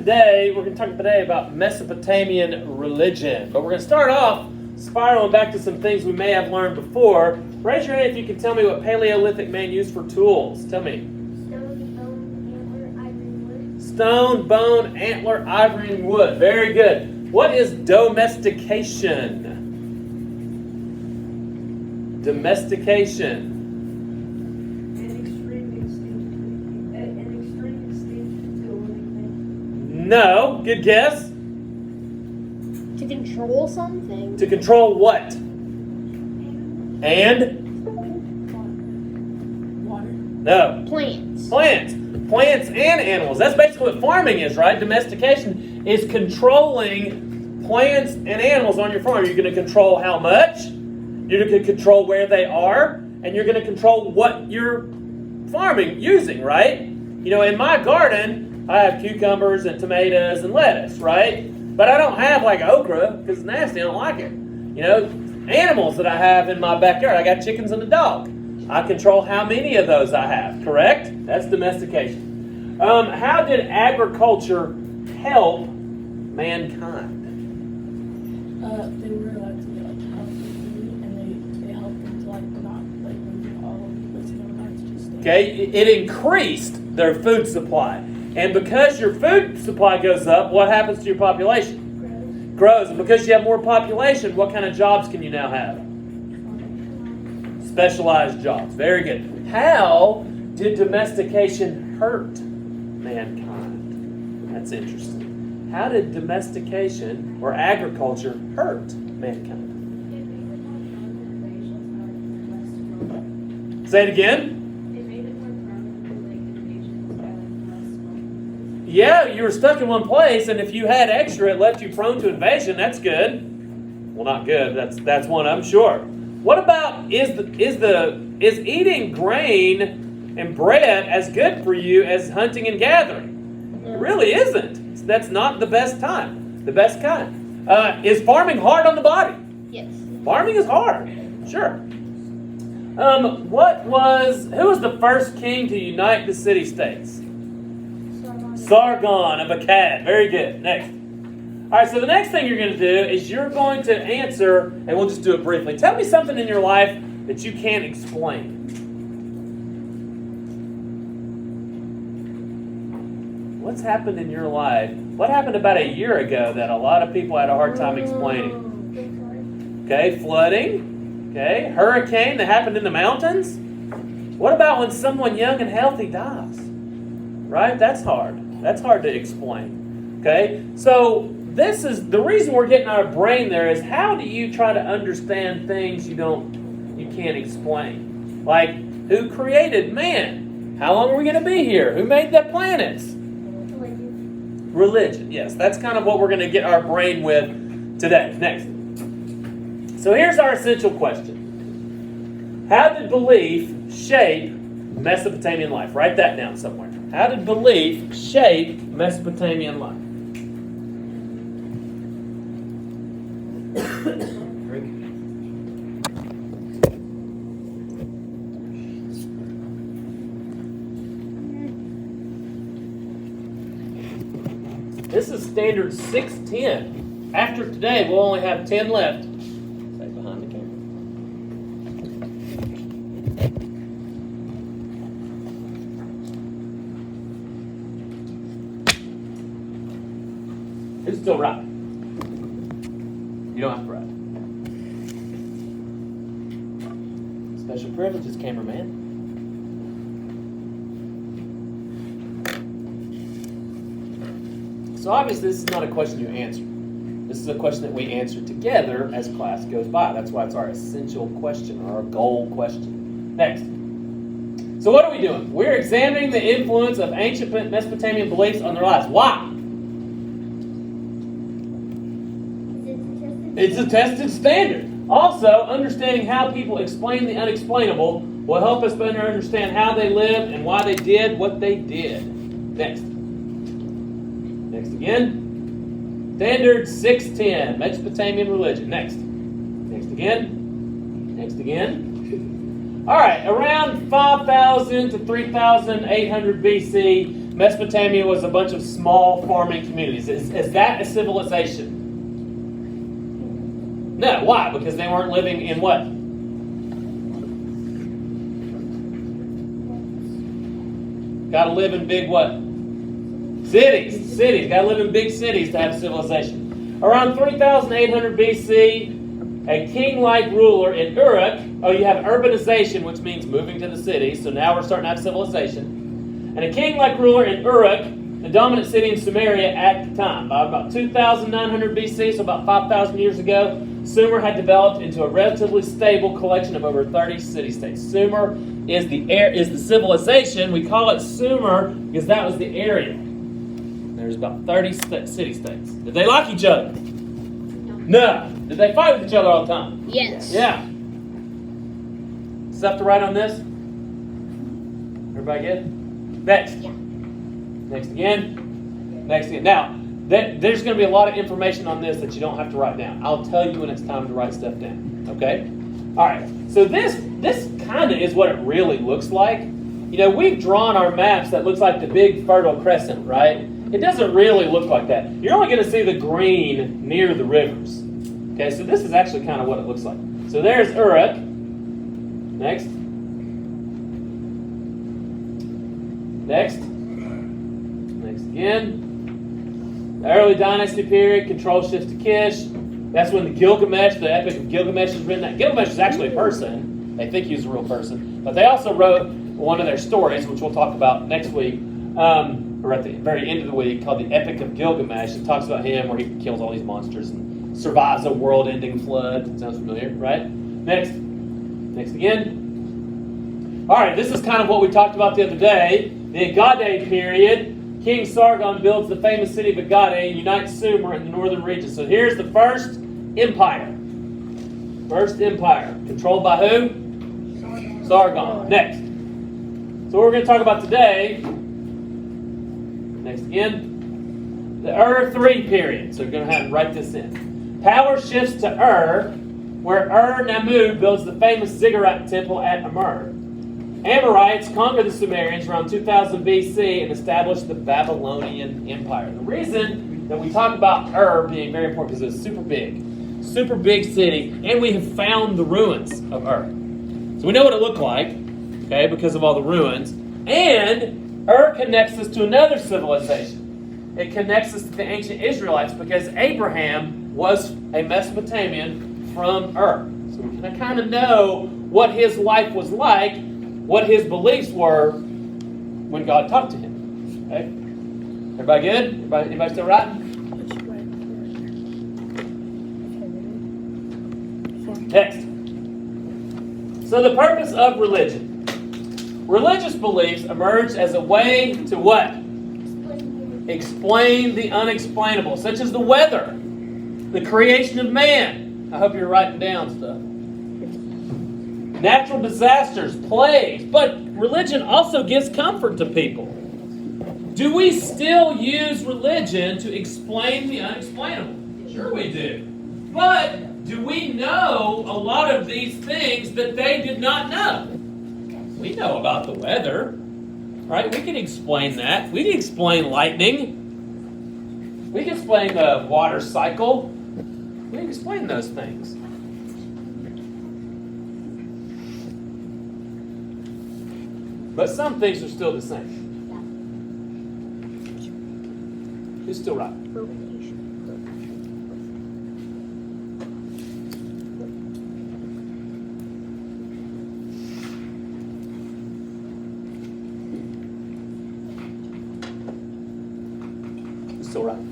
Today, we're going to talk today about Mesopotamian religion. But we're going to start off spiraling back to some things we may have learned before. Raise your hand if you can tell me what Paleolithic man used for tools. Tell me. Stone, bone, antler, ivory, and wood. Very good. What is domestication? Domestication. No. Good guess. To control something. To control what? And? Water. No. Plants. Plants. Plants and animals. That's basically what farming is, right? Domestication is controlling plants and animals on your farm. You're going to control how much, you're going to control where they are, and you're going to control what you're farming using, right? You know, in my garden, I have cucumbers and tomatoes and lettuce, right? But I don't have like okra because it's nasty. I don't like it. You know, animals that I have in my backyard. I got chickens and a dog. I control how many of those I have, correct? That's domestication. How did agriculture help mankind? They were allowed to get like healthy food, and they helped them to like not like when all was not to just stay. Okay, it increased their food supply. And because your food supply goes up, what happens to your population? Grows. And because you have more population, what kind of jobs can you now have? Specialized jobs. Very good. How did domestication hurt mankind? That's interesting. How did domestication or agriculture hurt mankind? Say it again. Yeah, you were stuck in one place, and if you had extra, it left you prone to invasion. That's good. Well, not good. That's one, I'm sure. What about is eating grain and bread as good for you as hunting and gathering? It really isn't. That's not the best time. The best kind. Is farming hard on the body? Yes. Farming is hard. Sure. Who was the first king to unite the city-states? Sargon of Akkad. Very good. Next. All right, so the next thing you're going to do is you're going to answer, and we'll just do it briefly. Tell me something in your life that you can't explain. What's happened in your life? What happened about a year ago that a lot of people had a hard time explaining? Okay, flooding. Okay, hurricane that happened in the mountains. What about when someone young and healthy dies? Right? That's hard. That's hard to explain. Okay? So this is the reason we're getting our brain there is how do you try to understand things you can't explain? Like who created man? How long are we going to be here? Who made the planets? Religion. Yes, that's kind of what we're going to get our brain with today. Next. So here's our essential question. How did belief shape Mesopotamian life? Write that down somewhere. How did belief shape Mesopotamian life? This is standard 610. After today, we'll only have 10 left. Stay behind the camera. Who's still right? You don't have to write. Special privileges, cameraman. So obviously this is not a question you answer. This is a question that we answer together as class goes by. That's why it's our essential question or our goal question. Next. So what are we doing? We're examining the influence of ancient Mesopotamian beliefs on their lives. Why? It's a tested standard. Also, understanding how people explain the unexplainable will help us better understand how they lived and why they did what they did. Next. Next again. Standard 610, Mesopotamian religion. Next. Next again. Next again. All right, around 5,000 to 3,800 BC, Mesopotamia was a bunch of small farming communities. Is that a civilization? No. Why? Because they weren't living in what? Got to live in big what? Cities. Cities. Got to live in big cities to have civilization. Around 3,800 BC, a king-like ruler in Uruk. Oh, you have urbanization, which means moving to the cities. So now we're starting to have civilization. And a king-like ruler in Uruk, the dominant city in Sumeria at the time. By about 2,900 BC, so about 5,000 years ago, Sumer had developed into a relatively stable collection of over 30 city-states. Sumer is the civilization. We call it Sumer because that was the area. There's about 30 city-states. Did they like each other? No. Did they fight with each other all the time? Yes. Yeah. Stuff to write on this? Everybody good? Next. Yeah. Next again. Next again. Now, there's going to be a lot of information on this that you don't have to write down. I'll tell you when it's time to write stuff down. Okay? All right. So this kind of is what it really looks like. You know, we've drawn our maps that looks like the big fertile crescent, right? It doesn't really look like that. You're only going to see the green near the rivers. Okay, so this is actually kind of what it looks like. So there's Uruk. Next. Next. Next again. The early dynasty period, control shifts to Kish. That's when the Gilgamesh, the Epic of Gilgamesh is written. Gilgamesh is actually a person. They think he's a real person. But they also wrote one of their stories, which we'll talk about next week, or at the very end of the week, called the Epic of Gilgamesh. It talks about him where he kills all these monsters and survives a world-ending flood. Sounds familiar, right? Next. Next again. All right, this is kind of what we talked about the other day. The Agade period. King Sargon builds the famous city of Agade and unites Sumer in the northern region. So here's the first empire. First empire. Controlled by who? Sargon. Next. So what we're going to talk about today. Next again. The Ur-3 period. So we're going to have to write this in. Power shifts to Ur, where Ur-Nammu builds the famous ziggurat temple at Amur. Amorites conquered the Sumerians around 2000 BC and established the Babylonian Empire. The reason that we talk about Ur being very important is it's super big city, and we have found the ruins of Ur. So we know what it looked like, okay, because of all the ruins. And Ur connects us to another civilization. It connects us to the ancient Israelites because Abraham was a Mesopotamian from Ur. So we can kind of know what his life was like, what his beliefs were when God talked to him. Okay? Everybody good? Anybody still writing? Next. So the purpose of religion. Religious beliefs emerged as a way to what? Explain the unexplainable, such as the weather, the creation of man. I hope you're writing down stuff. Natural disasters, plagues, but religion also gives comfort to people. Do we still use religion to explain the unexplainable? Sure we do. But do we know a lot of these things that they did not know? We know about the weather, right? We can explain that. We can explain lightning. We can explain the water cycle. We can explain those things. But some things are still the same. Who's still right? Who's still right?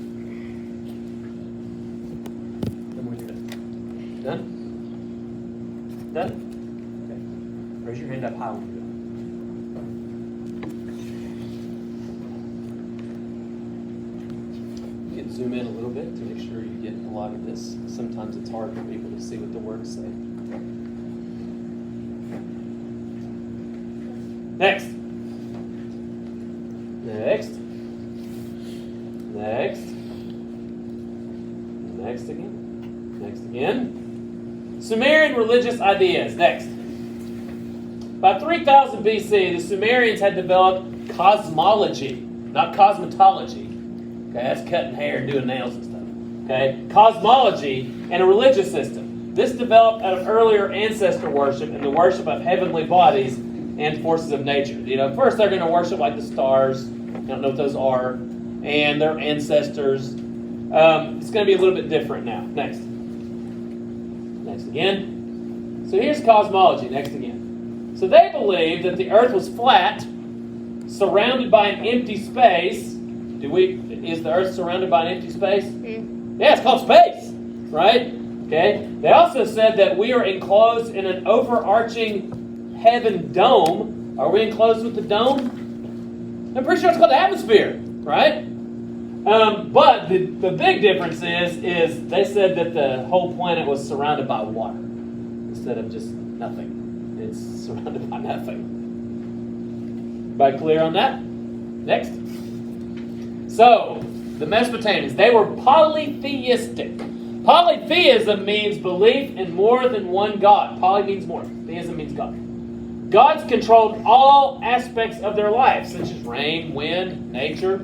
Then when you're done. Done? Done? Okay. Raise your hand up high when you're done. Zoom in a little bit to make sure you get a lot of this. Sometimes it's hard for people to see what the words say. Next. Next. Next. Next again. Next again. Sumerian religious ideas. Next. By 3000 BC, the Sumerians had developed cosmology. not cosmetology. Okay, that's cutting hair and doing nails and stuff. Okay, cosmology and a religious system. This developed out of earlier ancestor worship and the worship of heavenly bodies and forces of nature. You know, first they're going to worship like the stars. You don't know what those are, and their ancestors. It's going to be a little bit different now. Next again. So here's cosmology. Next again. So they believed that the Earth was flat, surrounded by an empty space. Is the Earth surrounded by an empty space? Yeah, it's called space, right? Okay. They also said that we are enclosed in an overarching heaven dome. Are we enclosed with the dome? I'm pretty sure it's called the atmosphere, right? But the big difference is they said that the whole planet was surrounded by water instead of just nothing. It's surrounded by nothing. Everybody clear on that? Next. So, the Mesopotamians, they were polytheistic. Polytheism means belief in more than one God. Poly means more. Theism means God. Gods controlled all aspects of their life, such as rain, wind, nature.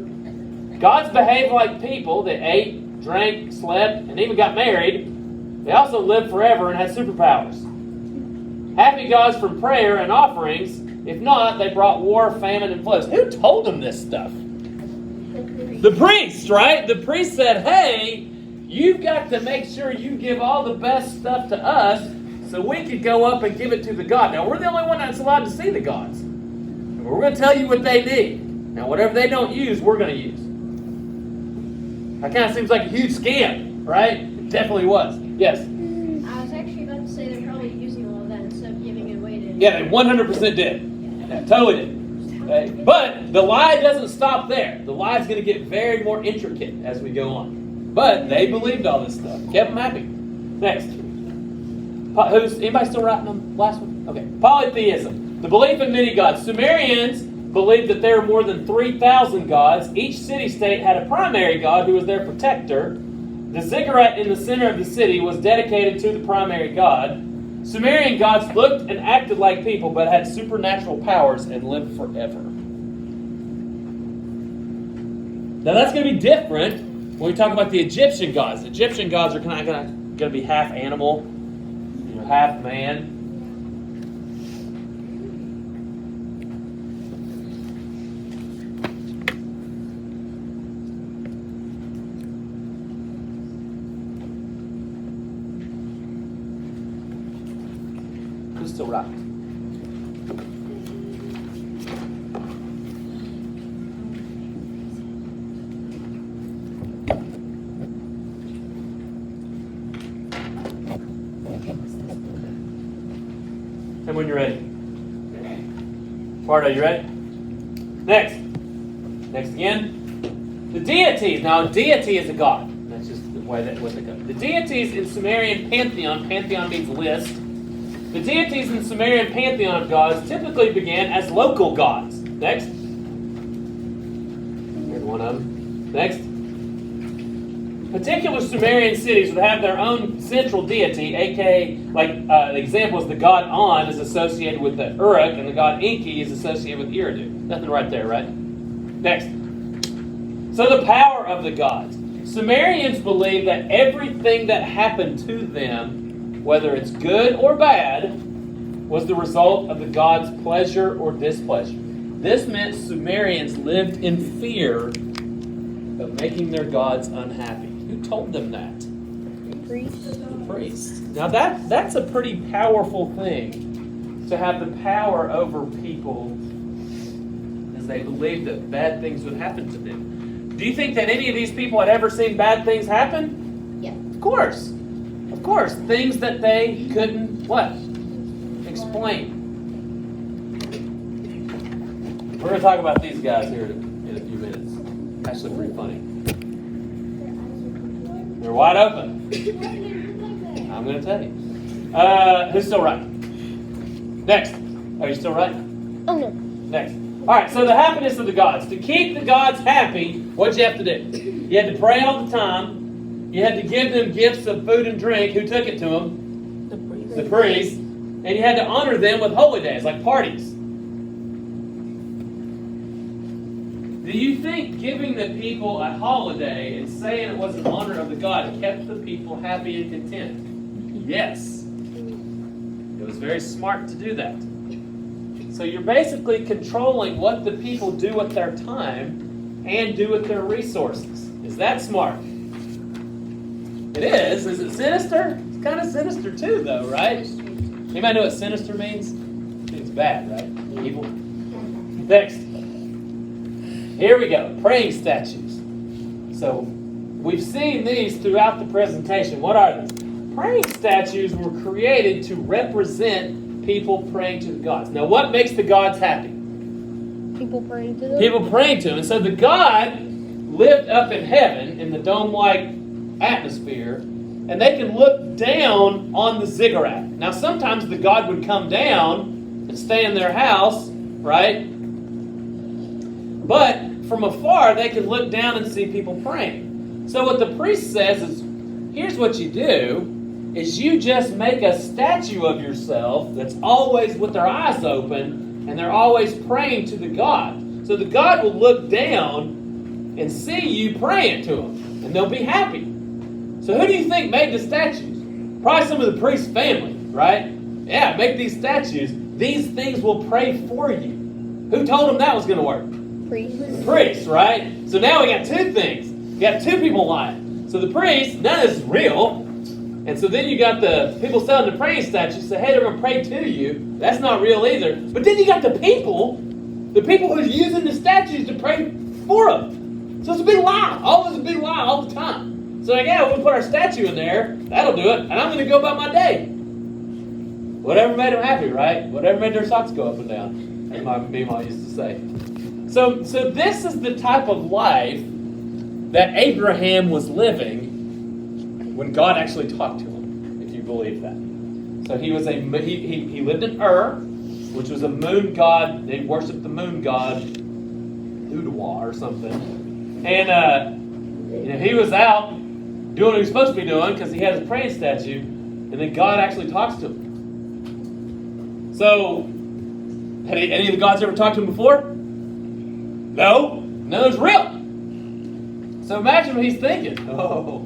Gods behaved like people. They ate, drank, slept, and even got married. They also lived forever and had superpowers. Happy gods from prayer and offerings. If not, they brought war, famine, and floods. Who told them this stuff? The priest, right? The priest said, hey, you've got to make sure you give all the best stuff to us so we could go up and give it to the god. Now, we're the only one that's allowed to see the gods. We're going to tell you what they need. Now, whatever they don't use, we're going to use. That kind of seems like a huge scam, right? It definitely was. Yes? I was actually about to say they're probably using all of that instead of giving it away to... Yeah, they 100% did. Yeah, totally did. Okay. But the lie doesn't stop there. The lie is going to get very more intricate as we go on. But they believed all this stuff. Kept them happy. Next. Anybody still writing on the last one? Okay. Polytheism. The belief in many gods. Sumerians believed that there were more than 3,000 gods. Each city-state had a primary god who was their protector. The ziggurat in the center of the city was dedicated to the primary god. Sumerian gods looked and acted like people, but had supernatural powers and lived forever. Now that's going to be different when we talk about the Egyptian gods. The Egyptian gods are kind of going to be half animal, half man. Still right. And when you're ready. Pardo, you ready? Next. Next again. The deities. Now, a deity is a god. That's just the way that what they go. The deities in Sumerian Pantheon. Pantheon means list. The deities in the Sumerian pantheon of gods typically began as local gods. Next. Here's one of them. Next. Particular Sumerian cities would have their own central deity, aka, the example is the god On is associated with the Uruk, and the god Enki is associated with Eridu. Nothing right there, right? Next. So the power of the gods. Sumerians believed that everything that happened to them, whether it's good or bad, was the result of the god's pleasure or displeasure. This meant Sumerians lived in fear of making their gods unhappy. Who told them that? The priest. The priest. Now that's a pretty powerful thing, to have the power over people as they believed that bad things would happen to them. Do you think that any of these people had ever seen bad things happen? Yeah. Of course. Of course, things that they couldn't, what? Explain. We're going to talk about these guys here in a few minutes. Actually, pretty funny. They're wide open. I'm going to tell you. Who's still writing? Next. Are you still writing? Oh, no. Next. All right, so the happiness of the gods. To keep the gods happy, what'd you have to do? You had to pray all the time. You had to give them gifts of food and drink. Who took it to them? The priest. The priest. And you had to honor them with holy days, like parties. Do you think giving the people a holiday and saying it was in honor of the god kept the people happy and content? Yes. It was very smart to do that. So you're basically controlling what the people do with their time and do with their resources. Is that smart? It is. Is it sinister? It's kind of sinister too, though, right? Anybody know what sinister means? It means bad, right? Evil. Next. Here we go. Praying statues. So we've seen these throughout the presentation. What are these? Praying statues were created to represent people praying to the gods. Now, what makes the gods happy? People praying to them. People praying to him. And so the god lived up in heaven in the dome-like atmosphere, and they could look down on the ziggurat. Now, sometimes the god would come down and stay in their house, right? But from afar, they could look down and see people praying. So what the priest says is, here's what you do, is you just make a statue of yourself that's always with their eyes open, and they're always praying to the god. So the god will look down and see you praying to him, and they'll be happy. So who do you think made the statues? Probably some of the priest's family, right? Yeah, make these statues. These things will pray for you. Who told them that was going to work? The priest, right? So now we got two things. We got two people lying. So the priest, none of this is real. And so then you got the people selling the praying statues, say, hey, they're going to pray to you. That's not real either. But then you got the people who are using the statues to pray for them. So it's a big lie. All of it's a big lie all the time. So like, yeah, we'll put our statue in there. That'll do it. And I'm going to go about my day. Whatever made them happy, right? Whatever made their socks go up and down, as my Mima used to say. So this is the type of life that Abraham was living when God actually talked to him, if you believe that. So he lived in Ur, which was a moon god. They worshipped the moon god, Udawa or something. And he was out doing what he was supposed to be doing because he had his praying statue, and then God actually talks to him. So, had any of the gods ever talked to him before? No. None of it's real. So imagine what he's thinking. Oh,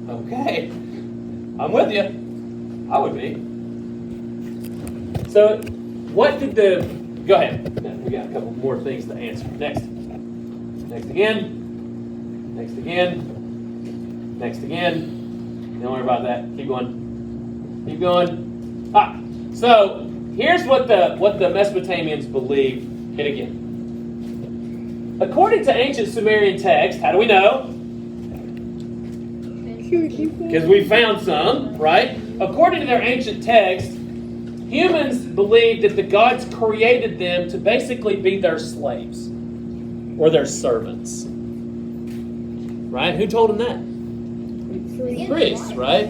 okay. I'm with you. I would be. So, what did Go ahead. We got a couple more things to answer. Next. Next again. Next again. Next again. Don't worry about that. Keep going. Keep going. So, here's what the Mesopotamians believed. Hit again. According to ancient Sumerian texts, how do we know? Because we found some, right? According to their ancient texts, humans believed that the gods created them to basically be their slaves or their servants. Right? Who told them that? Priests, right?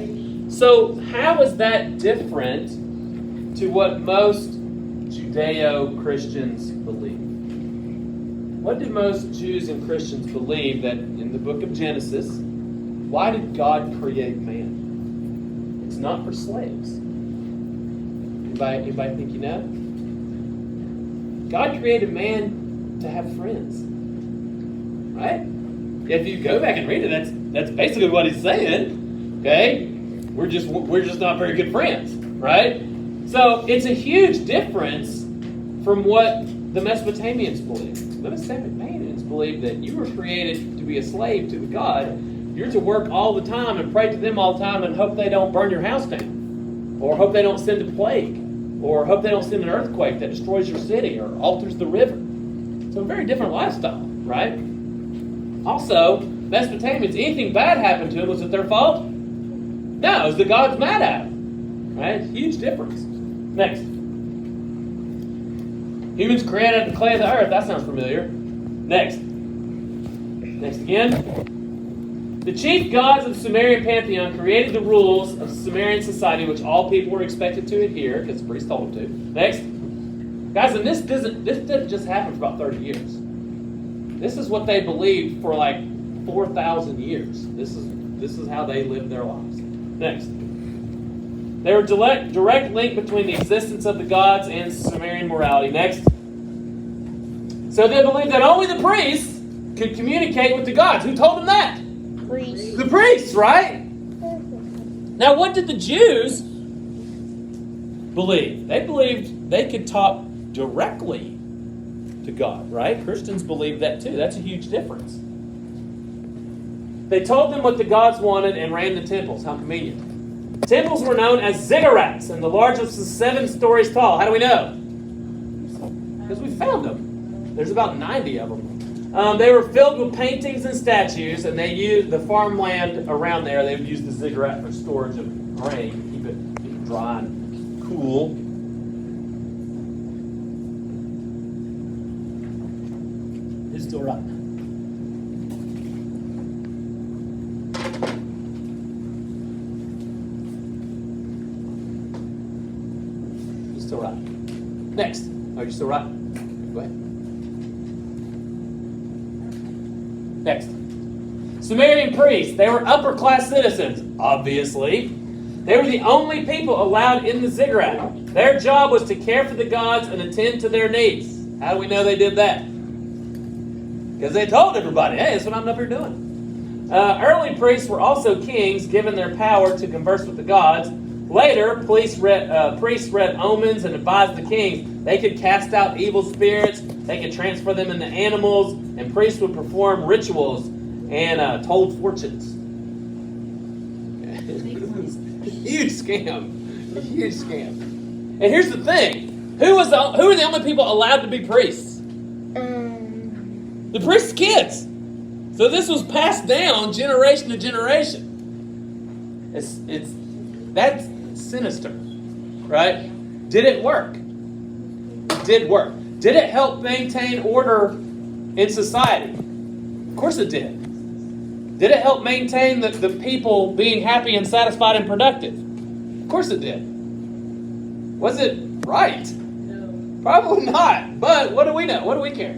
So how is that different to what most Judeo-Christians believe? What do most Jews and Christians believe that in the book of Genesis, why did God create man? It's not for slaves. Anybody think you know? God created man to have friends. Right? If you go back and read it, that's basically what he's saying. Okay? We're just not very good friends. Right? So it's a huge difference from what the Mesopotamians believed. The Mesopotamians believed that you were created to be a slave to the God. You're to work all the time and pray to them all the time and hope they don't burn your house down. Or hope they don't send a plague. Or hope they don't send an earthquake that destroys your city or alters the river. So a very different lifestyle, right? Also, Mesopotamians, anything bad happened to them, was it their fault? No, it was the gods mad at them. Right? Huge difference. Next. Humans created out of the clay of the earth. That sounds familiar. Next. Next again. The chief gods of the Sumerian Pantheon created the rules of Sumerian society, which all people were expected to adhere, because the priest told them to. Next. Guys, and this didn't just happen for about 30 years. This is what they believed for like 4,000 years. This is how they lived their lives. Next. There was a direct link between the existence of the gods and Sumerian morality. Next. So they believed that only the priests could communicate with the gods. Who told them that? Priest. The priests, right? Now, what did the Jews believe? They believed they could talk directly to God, right? Christians believe that too. That's a huge difference. They told them what the gods wanted and ran the temples. How convenient. Temples were known as ziggurats, and the largest was 7 stories tall. How do we know? Because we found them. There's about 90 of them. They were filled with paintings and statues, and they used the farmland around there. They would use the ziggurat for storage of grain, keep it dry and cool. It's still right. It's still right. Next. Are you still right? Go ahead. Next. Sumerian priests. They were upper-class citizens, obviously. They were the only people allowed in the ziggurat. Their job was to care for the gods and attend to their needs. How do we know they did that? Because they told everybody, hey, that's what I'm up here doing. Early priests were also kings, given their power to converse with the gods. Later, priests read omens and advised the kings. They could cast out evil spirits. They could transfer them into animals. And priests would perform rituals and told fortunes. Huge scam. Huge scam. And here's the thing. Who are the only people allowed to be priests? The priests' kids. So this was passed down generation to generation. That's sinister, right? Did it work? It did work. Did it help maintain order in society? Of course it did. Did it help maintain the people being happy and satisfied and productive? Of course it did. Was it right? No. Probably not. But what do we know? What do we care?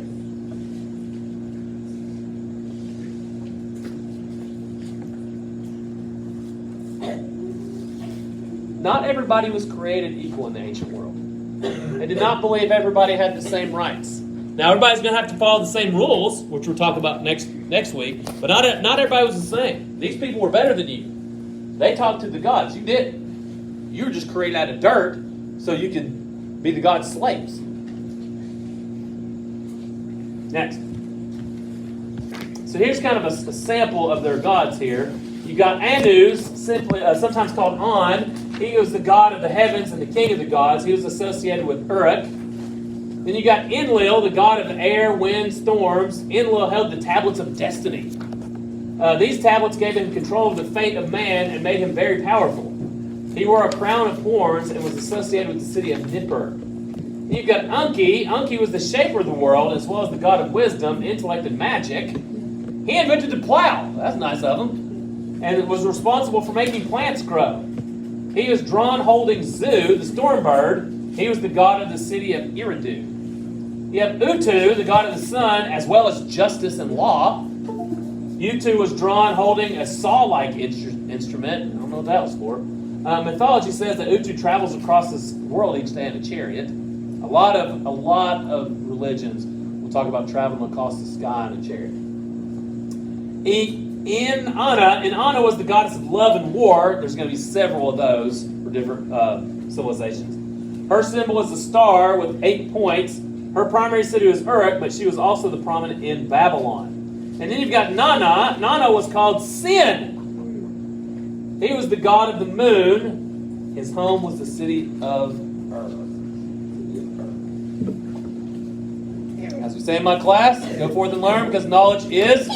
Not everybody was created equal in the ancient world. They did not believe everybody had the same rights. Now, everybody's going to have to follow the same rules, which we'll talk about next week, but not everybody was the same. These people were better than you. They talked to the gods. You didn't. You were just created out of dirt so you could be the god's slaves. Next. So here's kind of a sample of their gods here. You got Anu's, sometimes called On. He was the god of the heavens and the king of the gods. He was associated with Uruk. Then you got Enlil, the god of air, wind, storms. Enlil held the tablets of destiny. These tablets gave him control of the fate of man and made him very powerful. He wore a crown of horns and was associated with the city of Nippur. Then you've got Enki. Enki was the shaper of the world as well as the god of wisdom, intellect, and magic. He invented the plow. That's nice of him. And was responsible for making plants grow. He was drawn holding Zu, the storm bird. He was the god of the city of Eridu. You have Utu, the god of the sun, as well as justice and law. Utu was drawn holding a saw-like instrument. I don't know what that was for. Mythology says that Utu travels across this world each day in a chariot. A lot of religions will talk about traveling across the sky in a chariot. Inanna was the goddess of love and war. There's going to be several of those for different civilizations. Her symbol is a star with 8 points. Her primary city was Uruk, but she was also the prominent in Babylon. And then you've got Nana. Nana was called Sin. He was the god of the moon. His home was the city of Earth. As we say in my class, go forth and learn because knowledge is